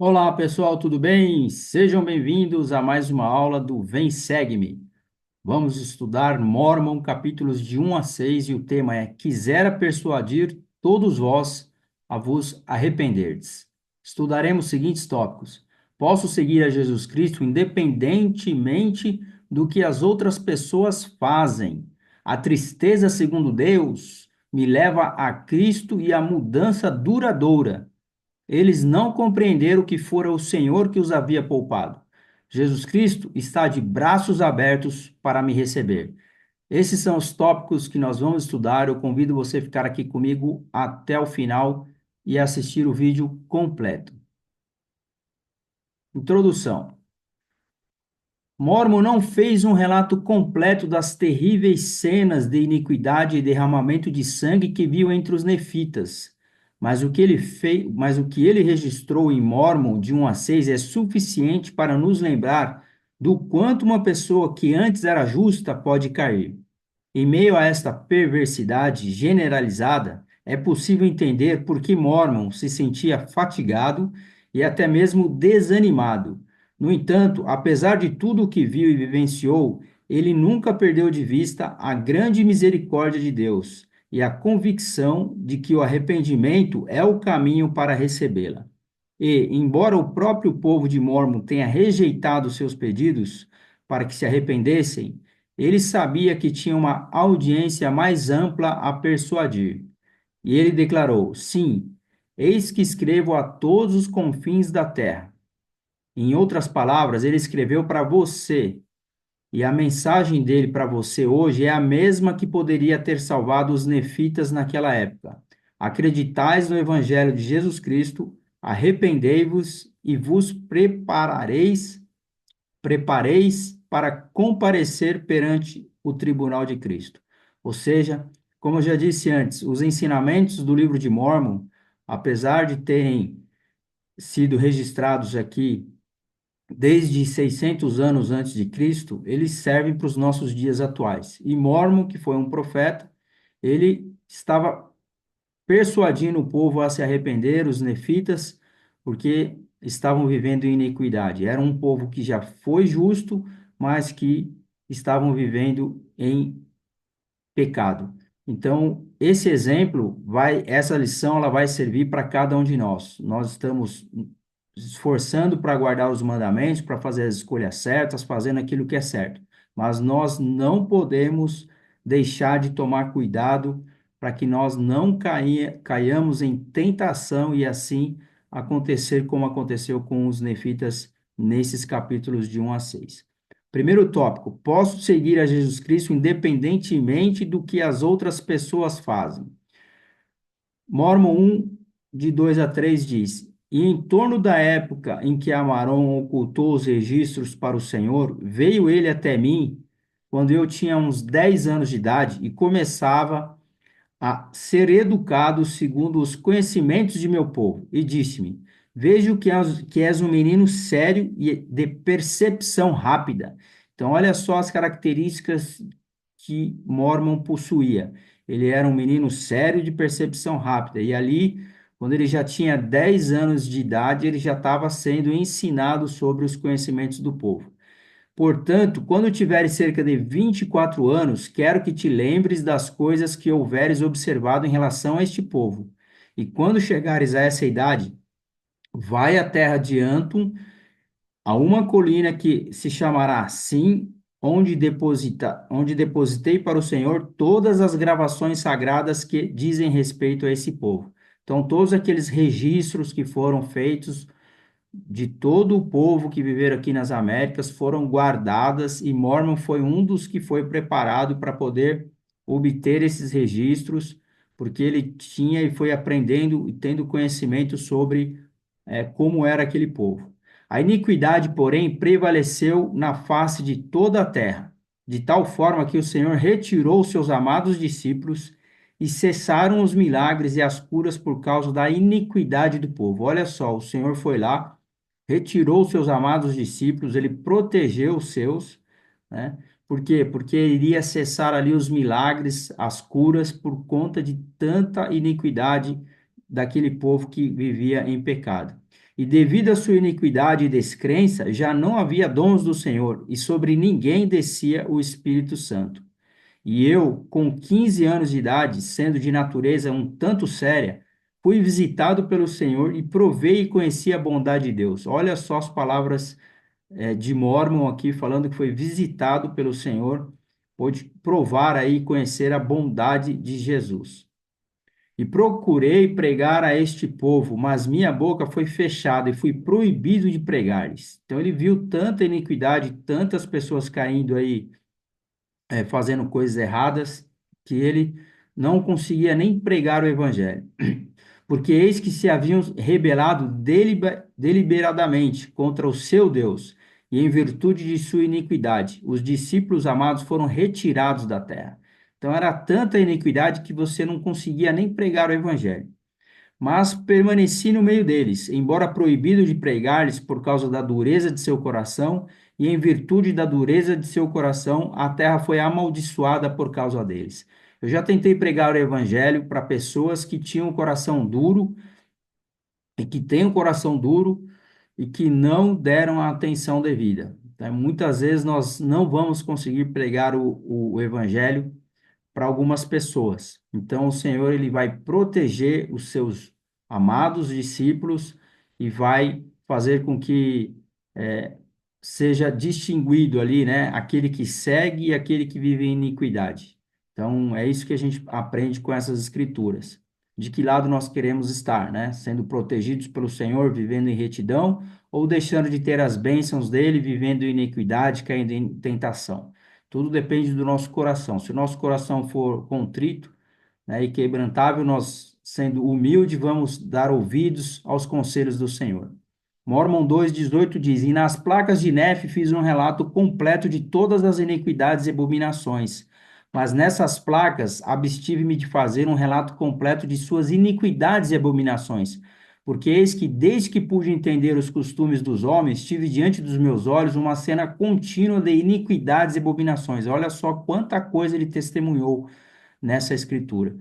Olá, pessoal, tudo bem? Sejam bem-vindos a mais uma aula do Vem Segue-me. Vamos estudar Mórmon, capítulos de 1 a 6, e o tema é: Quisera persuadir todos vós a vos arrependerdes. Estudaremos os seguintes tópicos: Posso seguir a Jesus Cristo independentemente do que as outras pessoas fazem. A tristeza, segundo Deus, me leva a Cristo e a mudança duradoura. Eles não compreenderam que fora o Senhor que os havia poupado. Jesus Cristo está de braços abertos para me receber. Esses são os tópicos que nós vamos estudar. Eu convido você a ficar aqui comigo até o final e assistir o vídeo completo. Introdução. Mormon não fez um relato completo das terríveis cenas de iniquidade e derramamento de sangue que viu entre os nefitas, mas o que ele registrou em Mormon de 1 a 6 é suficiente para nos lembrar do quanto uma pessoa que antes era justa pode cair. Em meio a esta perversidade generalizada, é possível entender por que Mormon se sentia fatigado e até mesmo desanimado. No entanto, apesar de tudo o que viu e vivenciou, ele nunca perdeu de vista a grande misericórdia de Deus e a convicção de que o arrependimento é o caminho para recebê-la. E, embora o próprio povo de Mormon tenha rejeitado seus pedidos para que se arrependessem, ele sabia que tinha uma audiência mais ampla a persuadir. E ele declarou: Sim, eis que escrevo a todos os confins da terra. Em outras palavras, ele escreveu para você, e a mensagem dele para você hoje é a mesma que poderia ter salvado os nefitas naquela época. Acreditais no Evangelho de Jesus Cristo, arrependei-vos e vos prepareis para comparecer perante o tribunal de Cristo. Ou seja, como eu já disse antes, os ensinamentos do livro de Mórmon, apesar de terem sido registrados aqui desde 600 anos antes de Cristo, eles servem para os nossos dias atuais. E Mórmon, que foi um profeta, ele estava persuadindo o povo a se arrepender, os nefitas, porque estavam vivendo em iniquidade. Era um povo que já foi justo, mas que estavam vivendo em pecado. Então, esse exemplo essa lição, ela vai servir para cada um de nós. Nós estamos esforçando para guardar os mandamentos, para fazer as escolhas certas, fazendo aquilo que é certo. Mas nós não podemos deixar de tomar cuidado para que nós não caiamos em tentação e assim acontecer como aconteceu com os nefitas nesses capítulos de 1 a 6. Primeiro tópico: posso seguir a Jesus Cristo independentemente do que as outras pessoas fazem. Mormon 1, de 2 a 3 diz: E em torno da época em que Amaron ocultou os registros para o Senhor, veio ele até mim, quando eu tinha uns 10 anos de idade e começava a ser educado segundo os conhecimentos de meu povo, e disse-me: Vejo que és um menino sério e de percepção rápida. Então, olha só as características que Mormon possuía. Ele era um menino sério de percepção rápida, e ali, quando ele já tinha 10 anos de idade, ele já estava sendo ensinado sobre os conhecimentos do povo. Portanto, quando tiveres cerca de 24 anos, quero que te lembres das coisas que houveres observado em relação a este povo. E quando chegares a essa idade, vai à terra de Antum, a uma colina que se chamará assim, onde depositei para o Senhor todas as gravações sagradas que dizem respeito a esse povo. Então, todos aqueles registros que foram feitos de todo o povo que viveram aqui nas Américas foram guardadas e Mormon foi um dos que foi preparado para poder obter esses registros, porque ele tinha e foi aprendendo e tendo conhecimento sobre como era aquele povo. A iniquidade, porém, prevaleceu na face de toda a terra, de tal forma que o Senhor retirou seus amados discípulos e cessaram os milagres e as curas por causa da iniquidade do povo. Olha só, o Senhor foi lá, retirou seus amados discípulos, ele protegeu os seus, né? Por quê? Porque iria cessar ali os milagres, as curas, por conta de tanta iniquidade daquele povo que vivia em pecado. E devido à sua iniquidade e descrença, já não havia dons do Senhor, e sobre ninguém descia o Espírito Santo. E eu, com 15 anos de idade, sendo de natureza um tanto séria, fui visitado pelo Senhor e provei e conheci a bondade de Deus. Olha só as palavras de Mormon aqui, falando que foi visitado pelo Senhor, pôde provar aí e conhecer a bondade de Jesus. E procurei pregar a este povo, mas minha boca foi fechada e fui proibido de pregar-lhes. Então ele viu tanta iniquidade, tantas pessoas caindo aí fazendo coisas erradas, que ele não conseguia nem pregar o evangelho. Porque eis que se haviam rebelado deliberadamente contra o seu Deus, e em virtude de sua iniquidade, os discípulos amados foram retirados da terra. Então era tanta iniquidade que você não conseguia nem pregar o evangelho. Mas permaneci no meio deles, embora proibido de pregar-lhes por causa da dureza de seu coração, e em virtude da dureza de seu coração, a terra foi amaldiçoada por causa deles. Eu já tentei pregar o evangelho para pessoas que tinham o coração duro e que têm o coração duro e que não deram a atenção devida. Então, muitas vezes nós não vamos conseguir pregar o evangelho para algumas pessoas. Então, o Senhor ele vai proteger os seus amados discípulos e vai fazer com que seja distinguido ali, né, aquele que segue e aquele que vive em iniquidade. Então, é isso que a gente aprende com essas escrituras. De que lado nós queremos estar, né? Sendo protegidos pelo Senhor, vivendo em retidão, ou deixando de ter as bênçãos dele, vivendo em iniquidade, caindo em tentação. Tudo depende do nosso coração. Se o nosso coração for contrito, né, e quebrantável, nós, sendo humilde, vamos dar ouvidos aos conselhos do Senhor. Mormon 2,18 diz: E nas placas de Nefe fiz um relato completo de todas as iniquidades e abominações. Mas nessas placas abstive-me de fazer um relato completo de suas iniquidades e abominações. Porque eis que, desde que pude entender os costumes dos homens, tive diante dos meus olhos uma cena contínua de iniquidades e abominações. Olha só quanta coisa ele testemunhou nessa escritura.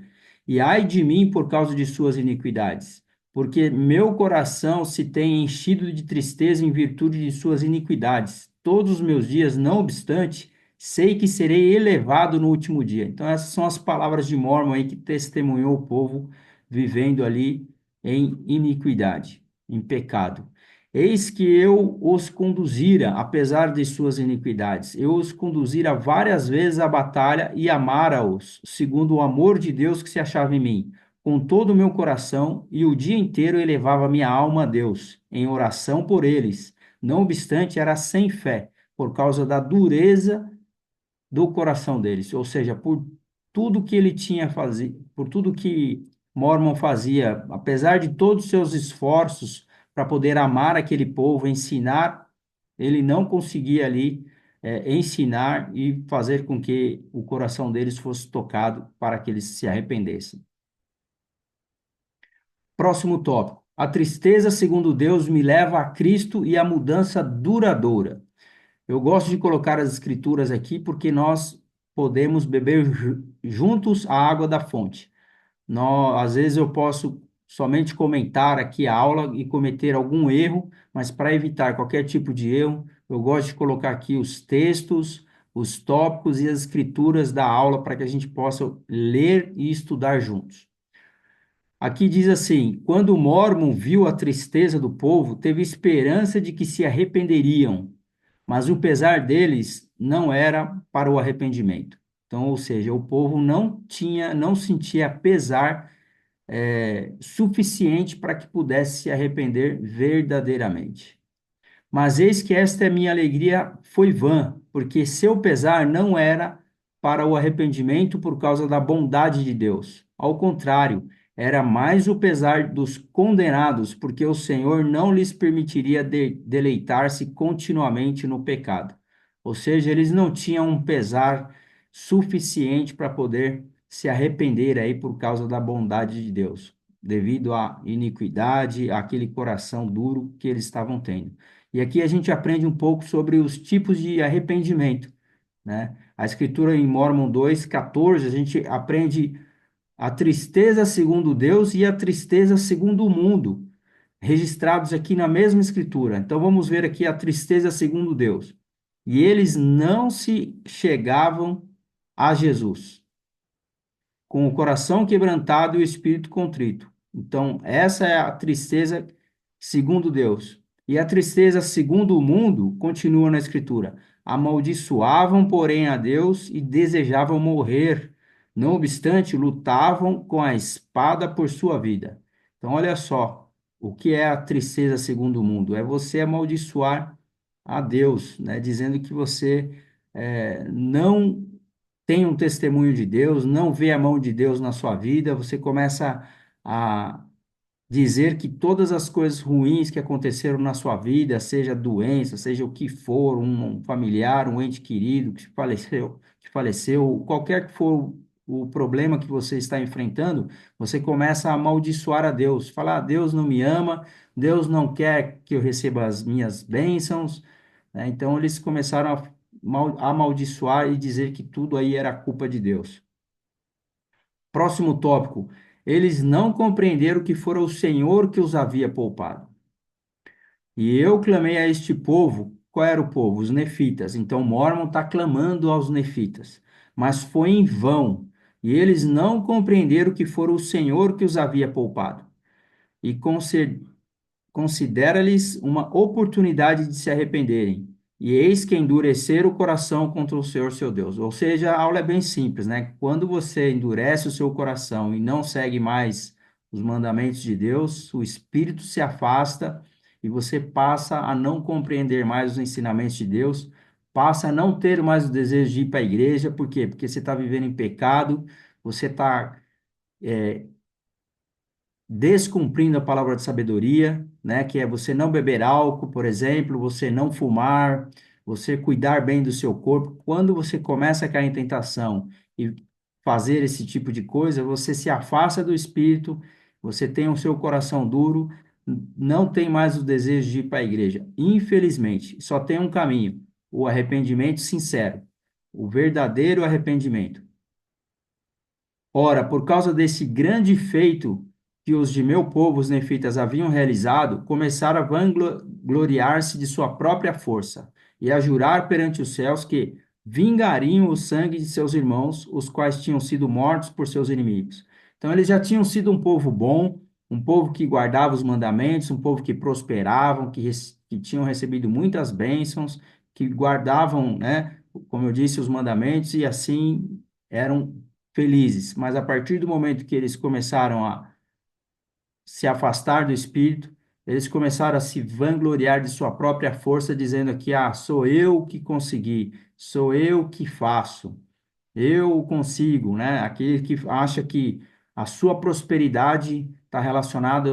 E ai de mim por causa de suas iniquidades, porque meu coração se tem enchido de tristeza em virtude de suas iniquidades. Todos os meus dias, não obstante, sei que serei elevado no último dia. Então, essas são as palavras de Mormon aí que testemunhou o povo vivendo ali em iniquidade, em pecado. Eis que eu os conduzira, apesar de suas iniquidades. Eu os conduzira várias vezes à batalha e amara-os, segundo o amor de Deus que se achava em mim, com todo o meu coração, e o dia inteiro elevava minha alma a Deus, em oração por eles. Não obstante, era sem fé, por causa da dureza do coração deles, ou seja, por tudo que ele tinha fazer, por tudo que Mormon fazia, apesar de todos os seus esforços para poder amar aquele povo, ensinar, ele não conseguia ali ensinar e fazer com que o coração deles fosse tocado para que eles se arrependessem. Próximo tópico. A tristeza, segundo Deus, me leva a Cristo e a mudança duradoura. Eu gosto de colocar as escrituras aqui porque nós podemos beber juntos a água da fonte. Às vezes eu posso somente comentar aqui a aula e cometer algum erro, mas para evitar qualquer tipo de erro, eu gosto de colocar aqui os textos, os tópicos e as escrituras da aula para que a gente possa ler e estudar juntos. Aqui diz assim: quando Mormon viu a tristeza do povo, teve esperança de que se arrependeriam, mas o pesar deles não era para o arrependimento. Então, ou seja, o povo não sentia pesar suficiente para que pudesse se arrepender verdadeiramente. Mas eis que esta é minha alegria foi vã, porque seu pesar não era para o arrependimento por causa da bondade de Deus. Ao contrário, era mais o pesar dos condenados, porque o Senhor não lhes permitiria deleitar-se continuamente no pecado. Ou seja, eles não tinham um pesar suficiente para poder se arrepender aí por causa da bondade de Deus, devido à iniquidade, àquele coração duro que eles estavam tendo. E aqui a gente aprende um pouco sobre os tipos de arrependimento, né? A escritura em Mormon 2,14, a gente aprende a tristeza segundo Deus e a tristeza segundo o mundo. registrados aqui na mesma escritura. Então vamos ver aqui a tristeza segundo Deus. E eles não se chegavam a Jesus, com o coração quebrantado e o espírito contrito. Então, essa é a tristeza segundo Deus. E a tristeza segundo o mundo continua na Escritura. Amaldiçoavam, porém, a Deus e desejavam morrer. Não obstante, lutavam com a espada por sua vida. Então, olha só, o que é a tristeza segundo o mundo? É você amaldiçoar a Deus, né? Dizendo que você não tem um testemunho de Deus, não vê a mão de Deus na sua vida, você começa a dizer que todas as coisas ruins que aconteceram na sua vida, seja doença, seja o que for, um familiar, um ente querido que faleceu, qualquer que for o problema que você está enfrentando, você começa a amaldiçoar a Deus, falar, Deus não me ama, Deus não quer que eu receba as minhas bênçãos, né? Então eles começaram a amaldiçoar e dizer que tudo aí era culpa de Deus. Próximo tópico. Eles não compreenderam que fora o Senhor que os havia poupado. E eu clamei a este povo. Qual era o povo? Os nefitas. Então Mormon está clamando aos nefitas. Mas foi em vão. E eles não compreenderam que fora o Senhor que os havia poupado. E considera-lhes uma oportunidade de se arrependerem. E eis que endurecer o coração contra o Senhor seu Deus. Ou seja, a aula é bem simples, né? Quando você endurece o seu coração e não segue mais os mandamentos de Deus, o espírito se afasta e você passa a não compreender mais os ensinamentos de Deus, passa a não ter mais o desejo de ir para a igreja. Por quê? Porque você está vivendo em pecado, você está descumprindo a palavra de sabedoria, né? Que é você não beber álcool, por exemplo, você não fumar, você cuidar bem do seu corpo. Quando você começa a cair em tentação e fazer esse tipo de coisa, você se afasta do espírito, você tem o seu coração duro, não tem mais o desejo de ir para a igreja. Infelizmente, só tem um caminho: o arrependimento sincero, o verdadeiro arrependimento. Ora, por causa desse grande feito que os de meu povo, os nefitas, haviam realizado, começaram a vangloriar-se de sua própria força e a jurar perante os céus que vingariam o sangue de seus irmãos, os quais tinham sido mortos por seus inimigos. Então, eles já tinham sido um povo bom, um povo que guardava os mandamentos, um povo que prosperavam, que tinham recebido muitas bênçãos, que guardavam, né, como eu disse, os mandamentos e assim eram felizes, mas a partir do momento que eles começaram a se afastar do Espírito, eles começaram a se vangloriar de sua própria força, dizendo aqui: ah, sou eu que consegui, sou eu que faço, eu consigo, né? Aquele que acha que a sua prosperidade está relacionada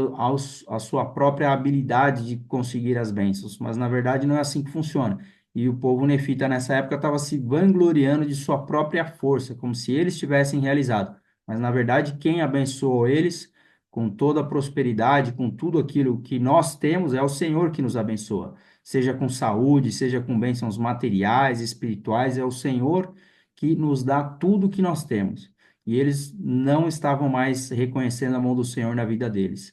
à sua própria habilidade de conseguir as bênçãos, mas na verdade não é assim que funciona. E o povo nefita nessa época estava se vangloriando de sua própria força, como se eles tivessem realizado. Mas na verdade, quem abençoou eles com toda a prosperidade, com tudo aquilo que nós temos, é o Senhor que nos abençoa. Seja com saúde, seja com bênçãos materiais, espirituais, é o Senhor que nos dá tudo o que nós temos. E eles não estavam mais reconhecendo a mão do Senhor na vida deles.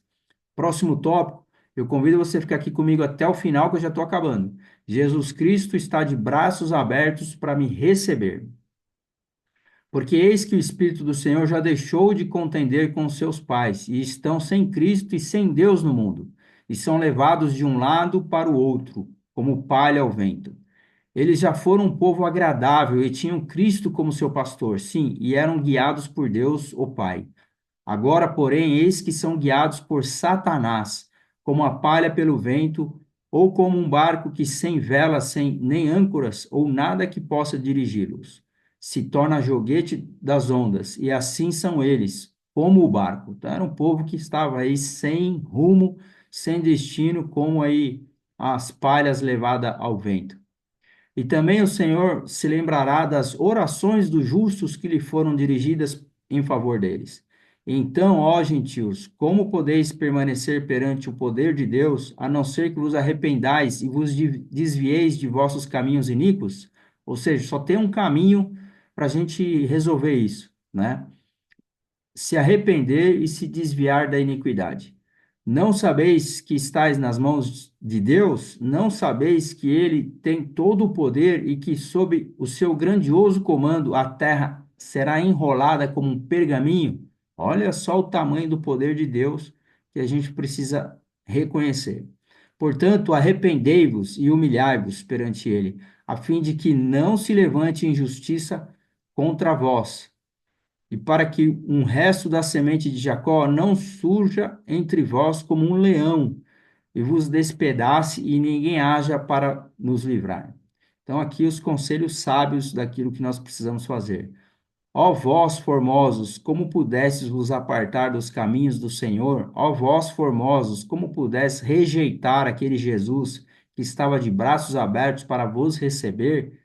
Próximo tópico, eu convido você a ficar aqui comigo até o final, que eu já estou acabando. Jesus Cristo está de braços abertos para me receber. Porque eis que o Espírito do Senhor já deixou de contender com seus pais, e estão sem Cristo e sem Deus no mundo, e são levados de um lado para o outro, como palha ao vento. Eles já foram um povo agradável e tinham Cristo como seu pastor, sim, e eram guiados por Deus, o Pai. Agora, porém, eis que são guiados por Satanás, como a palha pelo vento, ou como um barco que sem vela, sem nem âncoras, ou nada que possa dirigi-los. Se torna joguete das ondas, e assim são eles, como o barco. Então, era um povo que estava aí sem rumo, sem destino, como aí as palhas levadas ao vento. E também o Senhor se lembrará das orações dos justos que lhe foram dirigidas em favor deles. Então, ó gentios, como podeis permanecer perante o poder de Deus, a não ser que vos arrependais e vos desvieis de vossos caminhos iníquos? Ou seja, só tem um caminho para a gente resolver isso, né? Se arrepender e se desviar da iniquidade. Não sabeis que estáis nas mãos de Deus? Não sabeis que ele tem todo o poder e que, sob o seu grandioso comando, a terra será enrolada como um pergaminho? Olha só o tamanho do poder de Deus que a gente precisa reconhecer. Portanto, arrependei-vos e humilhai-vos perante ele, a fim de que não se levante injustiça contra vós e para que um resto da semente de Jacó não surja entre vós como um leão, e vos despedace, e ninguém haja para nos livrar. Então, aqui os conselhos sábios daquilo que nós precisamos fazer. Ó vós, formosos, como pudestes vos apartar dos caminhos do Senhor? Ó vós, formosos, como pudestes rejeitar aquele Jesus que estava de braços abertos para vos receber?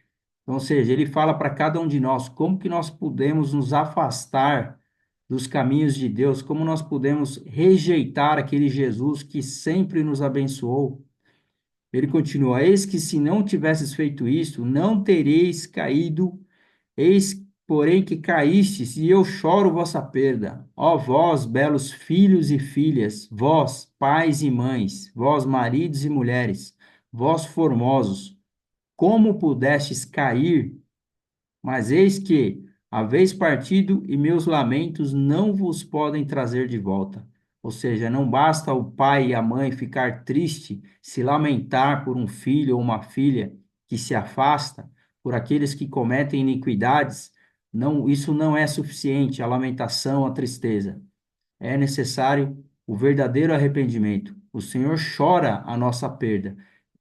Então, ou seja, ele fala para cada um de nós como que nós podemos nos afastar dos caminhos de Deus, como nós podemos rejeitar aquele Jesus que sempre nos abençoou. Ele continua: Eis que se não tivesses feito isso, não tereis caído, eis, porém, que caístes, e eu choro vossa perda. Ó vós, belos filhos e filhas, vós, pais e mães, vós, maridos e mulheres, vós, formosos, como pudestes cair, mas eis que haveis partido e meus lamentos não vos podem trazer de volta. Ou seja, não basta o pai e a mãe ficar triste, se lamentar por um filho ou uma filha que se afasta, por aqueles que cometem iniquidades. Não, isso não é suficiente, a lamentação, a tristeza. É necessário o verdadeiro arrependimento. O Senhor chora a nossa perda.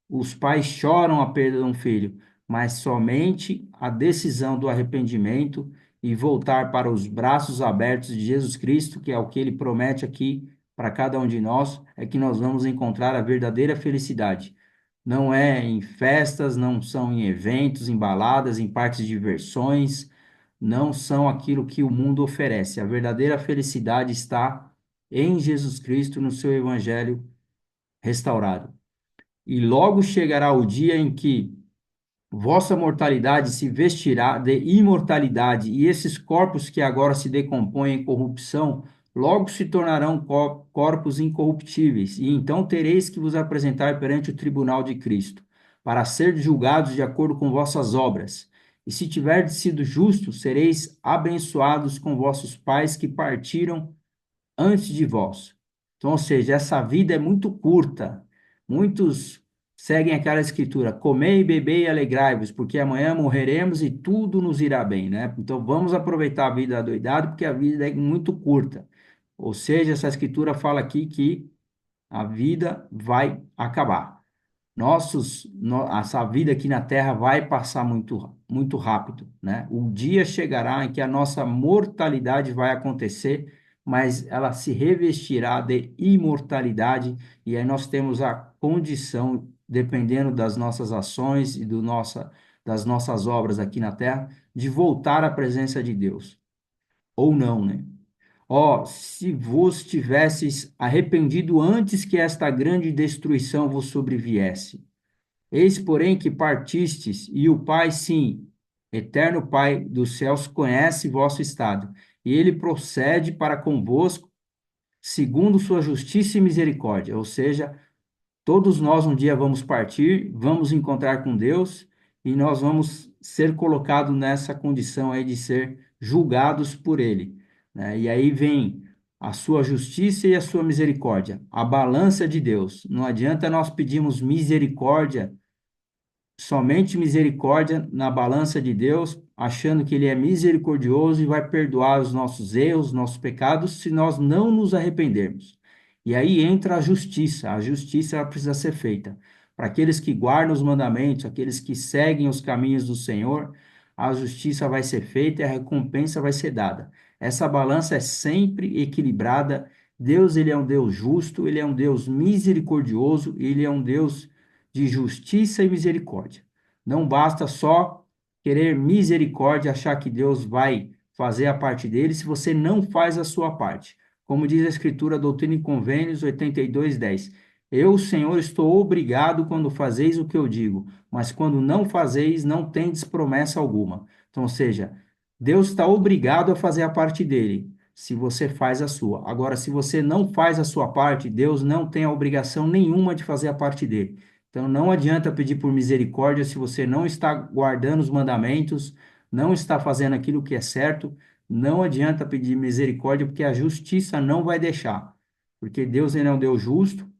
Os pais choram a perda de um filho, mas somente a decisão do arrependimento e voltar para os braços abertos de Jesus Cristo, que é o que ele promete aqui para cada um de nós, é que nós vamos encontrar a verdadeira felicidade. Não é em festas, não são em eventos, em baladas, em parques de diversões, não são aquilo que o mundo oferece. A verdadeira felicidade está em Jesus Cristo, no seu evangelho restaurado. E logo chegará o dia em que vossa mortalidade se vestirá de imortalidade, e esses corpos que agora se decompõem em corrupção, logo se tornarão corpos incorruptíveis, e então tereis que vos apresentar perante o tribunal de Cristo, para ser julgados de acordo com vossas obras. E se tiverdes sido justos, sereis abençoados com vossos pais que partiram antes de vós. Então, ou seja, essa vida é muito curta. Muitos seguem aquela escritura: comei, bebei e alegrai-vos, porque amanhã morreremos e tudo nos irá bem, né? Então, vamos aproveitar a vida adoidado, porque a vida é muito curta. Ou seja, essa escritura fala aqui que a vida vai acabar. Essa vida aqui na Terra vai passar muito rápido, né? O dia chegará em que a nossa mortalidade vai acontecer, mas ela se revestirá de imortalidade, e aí nós temos a condição, dependendo das nossas ações e das nossas obras aqui na Terra, de voltar à presença de Deus, ou não, né? Ó, se vos tivesses arrependido antes que esta grande destruição vos sobreviesse. Eis, porém, que partistes, e o Pai, sim, eterno Pai dos céus, conhece vosso estado, e ele procede para convosco segundo sua justiça e misericórdia. Ou seja, todos nós um dia vamos partir, vamos encontrar com Deus, e nós vamos ser colocados nessa condição aí de ser julgados por Ele, né? E aí vem a sua justiça e a sua misericórdia, a balança de Deus. Não adianta nós pedirmos misericórdia, somente misericórdia na balança de Deus, achando que Ele é misericordioso e vai perdoar os nossos erros, nossos pecados, se nós não nos arrependermos. E aí entra a justiça. A justiça ela precisa ser feita. Para aqueles que guardam os mandamentos, aqueles que seguem os caminhos do Senhor, a justiça vai ser feita e a recompensa vai ser dada. Essa balança é sempre equilibrada. Deus, ele é um Deus justo, ele é um Deus misericordioso, ele é um Deus de justiça e misericórdia. Não basta só querer misericórdia, achar que Deus vai fazer a parte dele se você não faz a sua parte. Como diz a Escritura, Doutrina e Convênios 82:10. Eu, Senhor, estou obrigado quando fazeis o que eu digo, mas quando não fazeis, não tendes promessa alguma. Então, ou seja, Deus está obrigado a fazer a parte dele. se você faz a sua. Agora, se você não faz a sua parte, Deus não tem a obrigação nenhuma de fazer a parte dele. Então, não adianta pedir por misericórdia se você não está guardando os mandamentos, não está fazendo aquilo que é certo. Não adianta pedir misericórdia, porque a justiça não vai deixar. Porque Deus, ele é um Deus justo,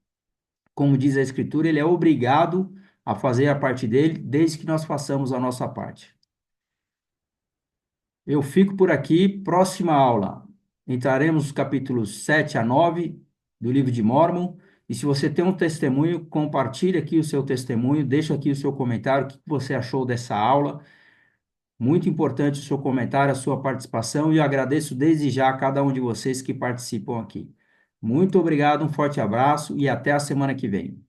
como diz a Escritura, ele é obrigado a fazer a parte dele, desde que nós façamos a nossa parte. Eu fico por aqui. Próxima aula, entraremos nos capítulos 7 a 9 do livro de Mórmon. E se você tem um testemunho, compartilhe aqui o seu testemunho, deixa aqui o seu comentário, o que você achou dessa aula. Muito importante o seu comentário, a sua participação, e eu agradeço desde já a cada um de vocês que participam aqui. Muito obrigado, um forte abraço e até a semana que vem.